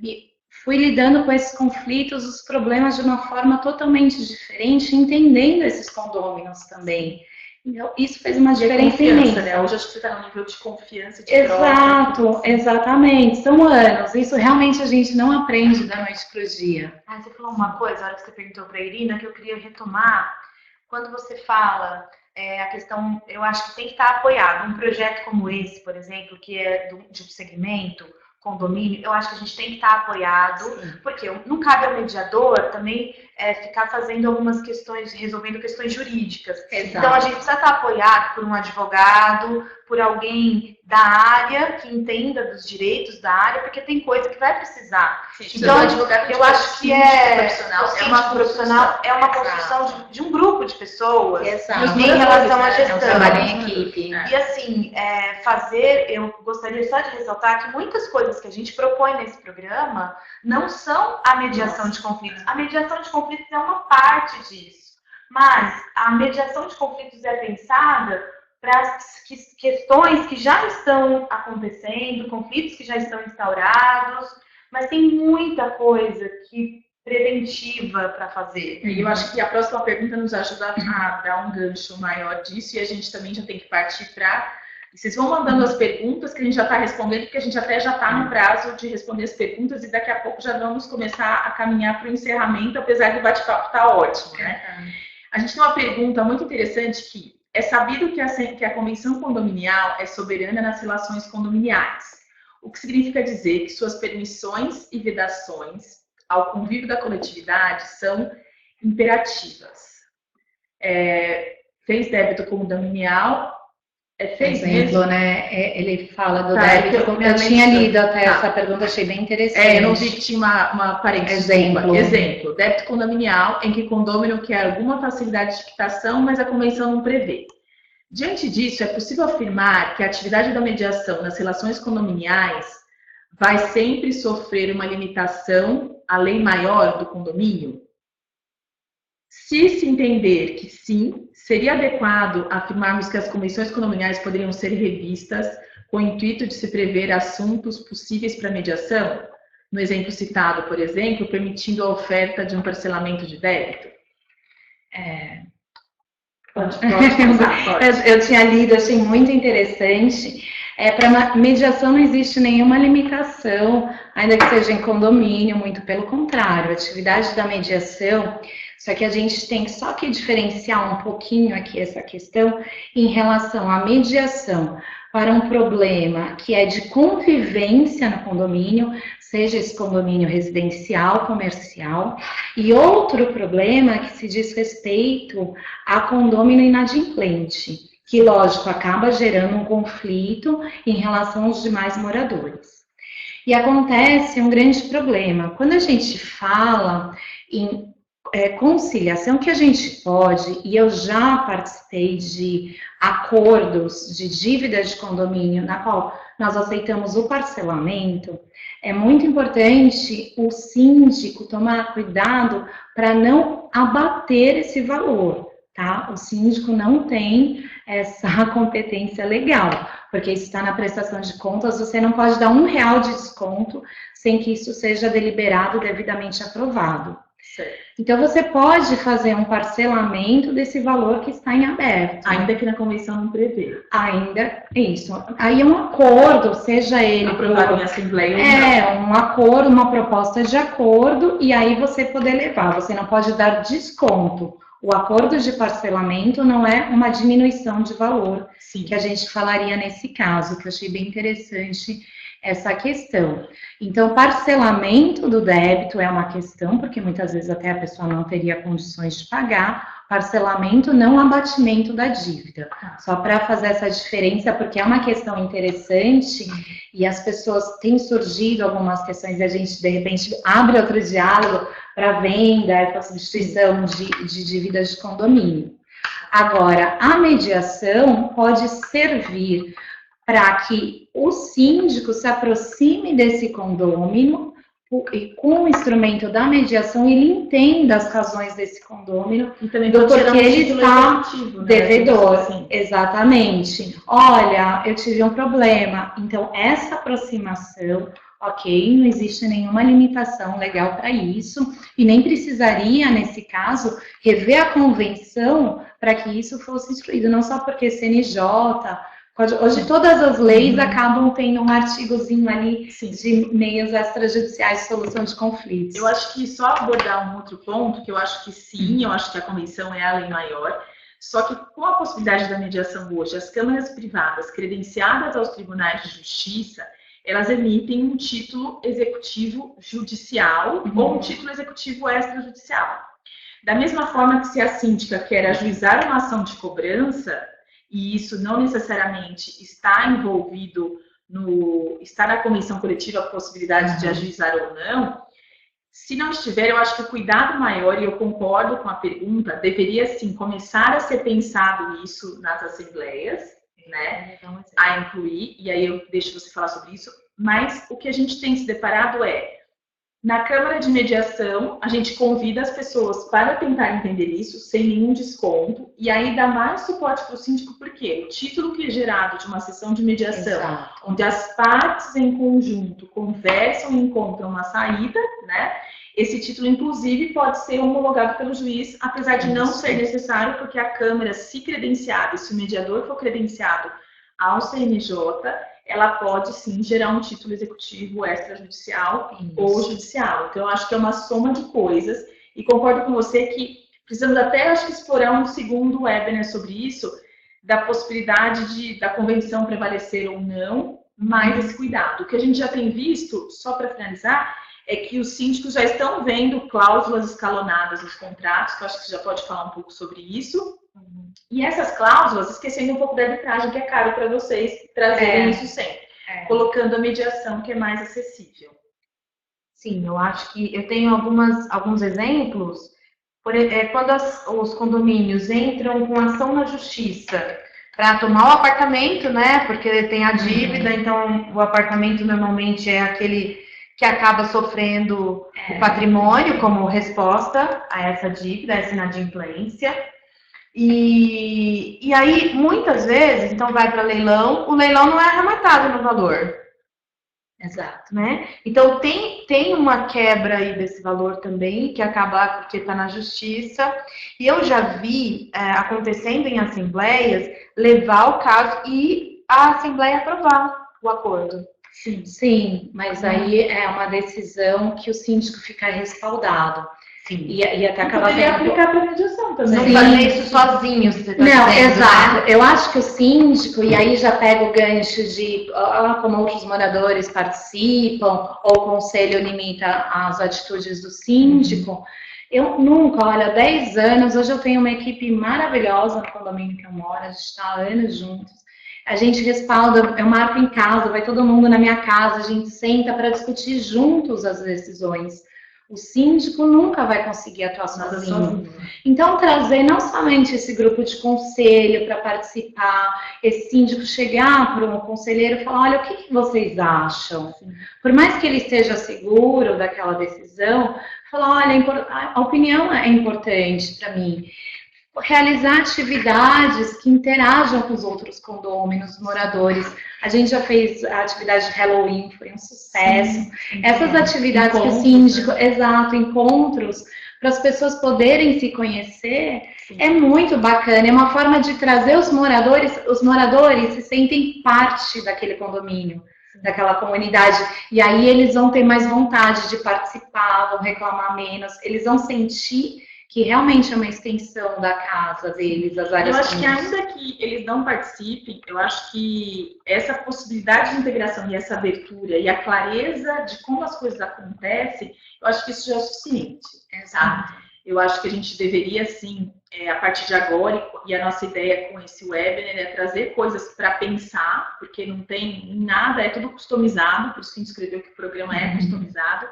e fui lidando com esses conflitos, os problemas de uma forma totalmente diferente, entendendo esses condôminos também. Isso fez uma diferença imensa. Né? Hoje acho que você está no nível de confiança. De Exato, exatamente. São anos. Isso realmente a gente não aprende da noite para o dia. Você falou uma coisa, na hora que você perguntou para a Irina, que eu queria retomar. Quando você fala a questão, eu acho que tem que estar apoiado. Um projeto como esse, por exemplo, que é de um segmento, condomínio, eu acho que a gente tem que estar apoiado, sim, porque não cabe ao mediador também ficar fazendo algumas questões, resolvendo questões jurídicas. Exato. Então a gente precisa estar apoiado por um advogado, por alguém da área que entenda dos direitos da área, porque tem coisa que vai precisar. Sim, então eu acho que é uma construção de um grupo de pessoas. Exato. Em relação à gestão. Trabalho em equipe. E assim, eu gostaria só de ressaltar que muitas coisas que a gente propõe nesse programa não são a mediação de conflitos. A mediação de conflitos é uma parte disso. Mas a mediação de conflitos é pensada para questões que já estão acontecendo, conflitos que já estão instaurados, mas tem muita coisa preventiva para fazer. E eu acho que a próxima pergunta nos ajuda a dar um gancho maior disso, e a gente também já tem que partir para... Vocês vão mandando as perguntas que a gente já está respondendo, porque a gente até já está no prazo de responder as perguntas, e daqui a pouco já vamos começar a caminhar para o encerramento, apesar do bate-papo estar ótimo, né? A gente tem uma pergunta muito interessante que é sabido que a convenção condominial é soberana nas relações condominiais, o que significa dizer que suas permissões e vedações ao convívio da coletividade são imperativas. Fez débito condominial, fez exemplo, mesmo? Né? Ele fala do débito, eu tinha lido até essa pergunta, achei bem interessante. Eu não vi que tinha uma parênteses. Exemplo, débito condominial em que o condômino quer alguma facilidade de quitação, mas a convenção não prevê. Diante disso, é possível afirmar que a atividade da mediação nas relações condominiais vai sempre sofrer uma limitação à lei maior do condomínio? Se entender que sim, seria adequado afirmarmos que as convenções condominiais poderiam ser revistas com o intuito de se prever assuntos possíveis para mediação? No exemplo citado, por exemplo, permitindo a oferta de um parcelamento de débito? Pode. Eu tinha lido, achei muito interessante. Para mediação não existe nenhuma limitação, ainda que seja em condomínio, muito pelo contrário. A atividade da mediação, só que a gente tem só que diferenciar um pouquinho aqui essa questão em relação à mediação para um problema que é de convivência no condomínio, seja esse condomínio residencial, comercial, e outro problema que se diz respeito a condomínio inadimplente, que, lógico, acaba gerando um conflito em relação aos demais moradores. E acontece um grande problema. Quando a gente fala em conciliação, que a gente pode, e eu já participei de acordos de dívida de condomínio, na qual nós aceitamos o parcelamento, é muito importante o síndico tomar cuidado para não abater esse valor, tá? O síndico não tem essa competência legal, porque isso está na prestação de contas, você não pode dar R$1 de desconto sem que isso seja deliberado, devidamente aprovado. Certo. Então, você pode fazer um parcelamento desse valor que está em aberto. Ainda que na convenção não prevê. Ainda, isso. Aí é um acordo, seja ele... Aprovado em assembleia ou não. um acordo, uma proposta de acordo, e aí você poder levar. Você não pode dar desconto. O acordo de parcelamento não é uma diminuição de valor, Sim. que a gente falaria nesse caso, que eu achei bem interessante essa questão. Então, parcelamento do débito é uma questão, porque muitas vezes até a pessoa não teria condições de pagar, parcelamento, não abatimento da dívida. Só para fazer essa diferença, porque é uma questão interessante e as pessoas têm surgido algumas questões e a gente, de repente, abre outro diálogo para venda, essa substituição de dívidas de condomínio. Agora, a mediação pode servir para que o síndico se aproxime desse condômino e com o instrumento da mediação ele entenda as razões desse condômino E também do pode tirar porquê um ele título está executivo, né? devedor. Assim. Exatamente. Olha, eu tive um problema. Então, essa aproximação, ok, não existe nenhuma limitação legal para isso e nem precisaria, nesse caso, rever a convenção para que isso fosse instruído, não só porque CNJ... Hoje todas as leis acabam tendo um artigozinho ali Sim. de meios extrajudiciais de solução de conflitos. Eu acho que só abordar um outro ponto, que eu acho que sim, eu acho que a convenção é a lei maior, só que com a possibilidade da mediação hoje, as câmaras privadas credenciadas aos tribunais de justiça, elas emitem um título executivo judicial ou um título executivo extrajudicial. Da mesma forma que se a síndica quer ajuizar uma ação de cobrança, e isso não necessariamente está envolvido está na convenção coletiva a possibilidade de ajuizar ou não, se não estiver, eu acho que o cuidado maior, e eu concordo com a pergunta, deveria sim começar a ser pensado isso nas assembleias, né, a incluir, e aí eu deixo você falar sobre isso, mas o que a gente tem se deparado na Câmara de Mediação, a gente convida as pessoas para tentar entender isso, sem nenhum desconto, e aí dá mais suporte para o síndico, porque o título que é gerado de uma sessão de mediação, Exato. onde as partes em conjunto conversam e encontram uma saída, né? Esse título, inclusive, pode ser homologado pelo juiz, apesar de não ser necessário, porque a Câmara, se credenciada, se o mediador for credenciado ao CNJ, ela pode sim gerar um título executivo extrajudicial ou judicial. Então, eu acho que é uma soma de coisas, e concordo com você que precisamos até, acho que, explorar um segundo webinar sobre isso, da possibilidade da convenção prevalecer ou não, mais esse cuidado. O que a gente já tem visto, só para finalizar, é que os síndicos já estão vendo cláusulas escalonadas nos contratos, que eu acho que você já pode falar um pouco sobre isso. E essas cláusulas, esquecendo um pouco da arbitragem, que é caro para vocês trazerem isso sempre, colocando a mediação, que é mais acessível. Sim, eu acho que eu tenho alguns exemplos. Quando os condomínios entram com ação na justiça para tomar o apartamento, né? Porque tem a dívida, então o apartamento normalmente é aquele que acaba sofrendo o patrimônio como resposta a essa dívida, a essa inadimplência. E aí, muitas vezes, então vai para leilão, o leilão não é arrematado no valor. Exato. Né? Então, tem uma quebra aí desse valor também, que acaba porque está na justiça. E eu já vi acontecendo em assembleias, levar o caso e a Assembleia aprovar o acordo. Sim, mas aí é uma decisão que o síndico fica respaldado. Sim. E até acabar Poderia tendo... aplicar para a mediação também. Não fazer isso sozinho, você tá Não, dizendo, exato. né? Eu acho que o síndico, e aí já pega o gancho de como outros moradores participam, ou o conselho limita as atitudes do síndico. Eu nunca, olha, 10 anos, hoje eu tenho uma equipe maravilhosa no condomínio que eu moro, a gente está há anos juntos. A gente respalda, eu marco em casa, vai todo mundo na minha casa, a gente senta para discutir juntos as decisões. O síndico nunca vai conseguir atuar sozinho. Então, trazer não somente esse grupo de conselho para participar, esse síndico chegar para um conselheiro e falar, olha, o que vocês acham? Por mais que ele esteja seguro daquela decisão, falar, olha, a opinião é importante para mim. Realizar atividades que interajam com os outros condôminos, moradores. A gente já fez a atividade de Halloween, foi um sucesso. Essas atividades que o síndico, exato, encontros, para as pessoas poderem se conhecer, é muito bacana. É uma forma de trazer os moradores se sentem parte daquele condomínio, daquela comunidade. E aí eles vão ter mais vontade de participar, vão reclamar menos, eles vão sentir que realmente é uma extensão da casa deles, as áreas comuns. Eu acho que ainda que eles não participem, eu acho que essa possibilidade de integração e essa abertura e a clareza de como as coisas acontecem, eu acho que isso já é suficiente. Tá? Eu acho que a gente deveria, sim, a partir de agora, e a nossa ideia com esse webinar é trazer coisas para pensar, porque não tem nada, é tudo customizado, por isso que a gente escreveu que o programa é customizado,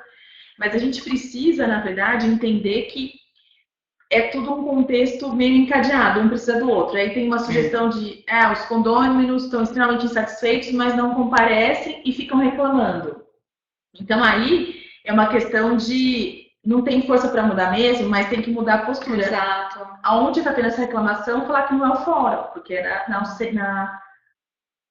mas a gente precisa, na verdade, entender que é tudo um contexto meio encadeado, um precisa do outro. Aí tem uma sugestão de, os condôminos estão extremamente insatisfeitos, mas não comparecem e ficam reclamando. Então aí é uma questão de, não tem força para mudar mesmo, mas tem que mudar a postura. Exato. Aonde está tendo essa reclamação, falar que não é o fórum, porque é na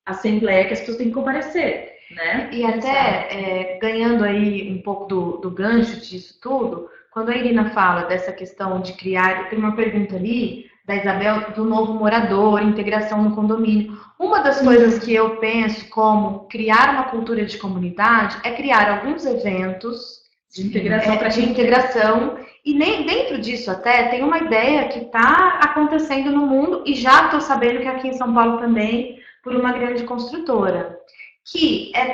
Assembleia que as pessoas têm que comparecer, né? E até ganhando aí um pouco do gancho disso tudo, quando a Irina fala dessa questão de criar, tem uma pergunta ali da Isabel do novo morador, integração no condomínio. Uma das coisas que eu penso como criar uma cultura de comunidade é criar alguns eventos de integração, e nem dentro disso até tem uma ideia que está acontecendo no mundo e já estou sabendo que aqui em São Paulo também por uma grande construtora, que é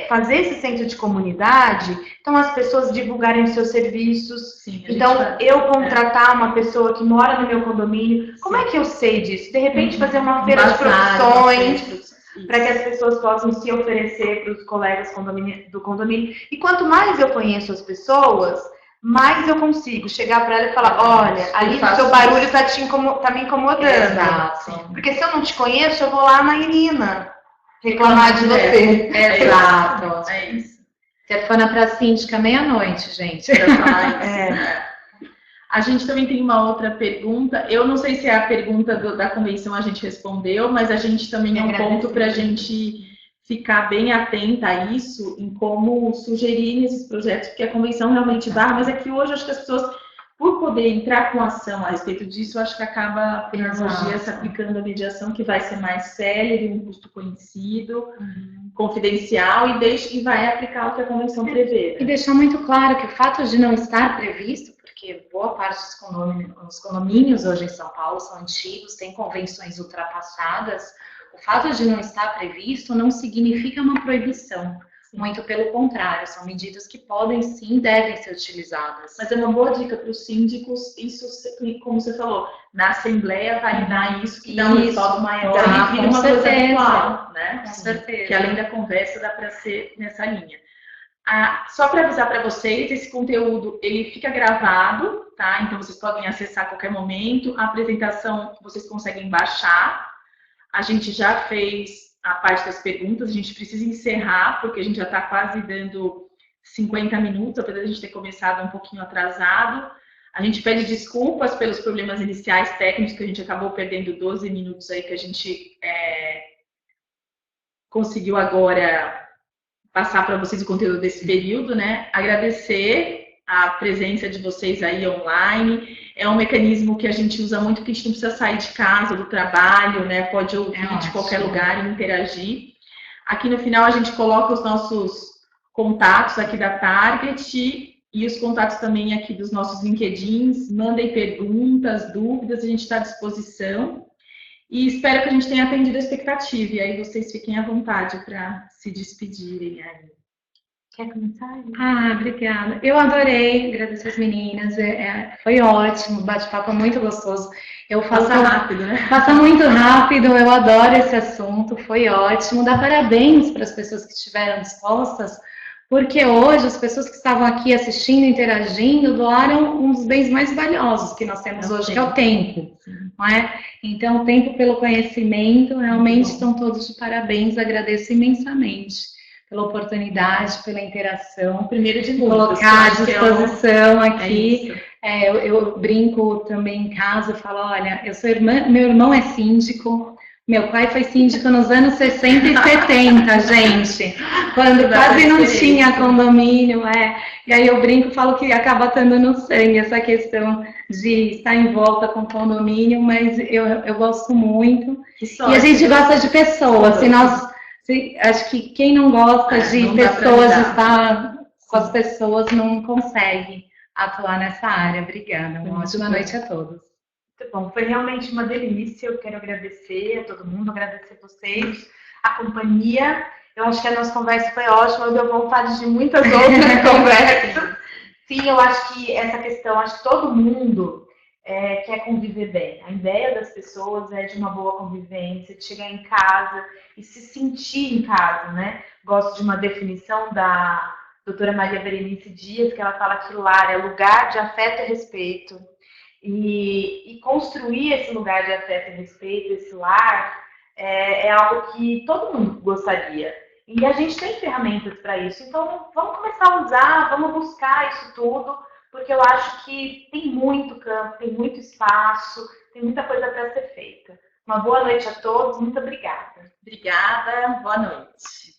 fazer esse centro de comunidade, então as pessoas divulgarem os seus serviços. Sim, então, eu contratar uma pessoa que mora no meu condomínio, como é que eu sei disso? De repente, fazer uma feira de profissões, para que as pessoas possam se oferecer para os colegas do condomínio. E quanto mais eu conheço as pessoas, mais eu consigo chegar para ela e falar, olha, ali o seu barulho está me incomodando. Exato. Porque se eu não te conheço, eu vou lá na Irina reclamar de você. Exato. É isso. Telefona para a síndica meia-noite, gente. A gente também tem uma outra pergunta. Eu não sei se é a pergunta da convenção a gente respondeu, mas a gente também é um ponto para a gente ficar bem atenta a isso, em como sugerir esses projetos, porque a convenção realmente dá, mas é que hoje acho que as pessoas, por poder entrar com ação a respeito disso, acho que acaba, por analogia, se aplicando a mediação, que vai ser mais célere, um custo conhecido, confidencial, e vai aplicar o que a convenção prevê. E deixar muito claro que o fato de não estar previsto, porque boa parte dos condomínios hoje em São Paulo são antigos, têm convenções ultrapassadas, o fato de não estar previsto não significa uma proibição. Sim. Muito pelo contrário, são medidas que podem sim, devem ser utilizadas. Mas é uma boa dica para os síndicos, isso, como você falou, na Assembleia vai dar isso, que dá um respaldo maior e vira uma coisa atual, né? Com certeza. Que além da conversa dá para ser nessa linha. Só para avisar para vocês, esse conteúdo ele fica gravado, tá? Então vocês podem acessar a qualquer momento. A apresentação vocês conseguem baixar. A gente já fez a parte das perguntas, a gente precisa encerrar, porque a gente já está quase dando 50 minutos, apesar de a gente ter começado um pouquinho atrasado. A gente pede desculpas pelos problemas iniciais técnicos, que a gente acabou perdendo 12 minutos aí, que a gente conseguiu agora passar para vocês o conteúdo desse período, né? Agradecer a presença de vocês aí online. É um mecanismo que a gente usa muito, porque a gente não precisa sair de casa, do trabalho, né? Pode ouvir de qualquer lugar e interagir. Aqui no final a gente coloca os nossos contatos aqui da Target e os contatos também aqui dos nossos LinkedIns. Mandem perguntas, dúvidas, a gente está à disposição. E espero que a gente tenha atendido a expectativa. E aí vocês fiquem à vontade para se despedirem aí. Quer começar? Obrigada. Eu adorei, agradecer as meninas. Foi ótimo, o bate-papo é muito gostoso. Passa rápido, né? Passa muito rápido, eu adoro esse assunto, foi ótimo. Dá parabéns para as pessoas que estiveram dispostas, porque hoje as pessoas que estavam aqui assistindo, interagindo, doaram um dos bens mais valiosos que nós temos hoje, que é o tempo. Não é? Então, o tempo pelo conhecimento, realmente estão todos de parabéns, agradeço imensamente pela oportunidade, pela interação. Primeiro de tudo, colocar à disposição aqui. Eu brinco também em casa, falo, olha, eu sou irmã, meu irmão é síndico, meu pai foi síndico nos anos 60 e 70, gente, quando quase não tinha condomínio, E aí eu brinco, falo que acaba estando no sangue essa questão de estar em volta com condomínio, mas eu gosto muito. E a gente gosta de pessoas, acho que quem não gosta de pessoas, de estar com as pessoas, não consegue atuar nessa área. Obrigada. Uma ótima noite a todos. Muito bom. Foi realmente uma delícia. Eu quero agradecer a todo mundo, agradecer vocês, a companhia. Eu acho que a nossa conversa foi ótima. Eu deu vontade de muitas outras conversas. Sim, eu acho que essa questão, acho que todo mundo quer conviver bem. A ideia das pessoas é de uma boa convivência, de chegar em casa e se sentir em casa, né? Gosto de uma definição da doutora Maria Berenice Dias, que ela fala que lar é lugar de afeto e respeito. E construir esse lugar de afeto e respeito, esse lar, é algo que todo mundo gostaria. E a gente tem ferramentas para isso. Então, vamos começar a usar, vamos buscar isso tudo, porque eu acho que tem muito campo, tem muito espaço, tem muita coisa para ser feita. Uma boa noite a todos, muito obrigada. Obrigada, boa noite.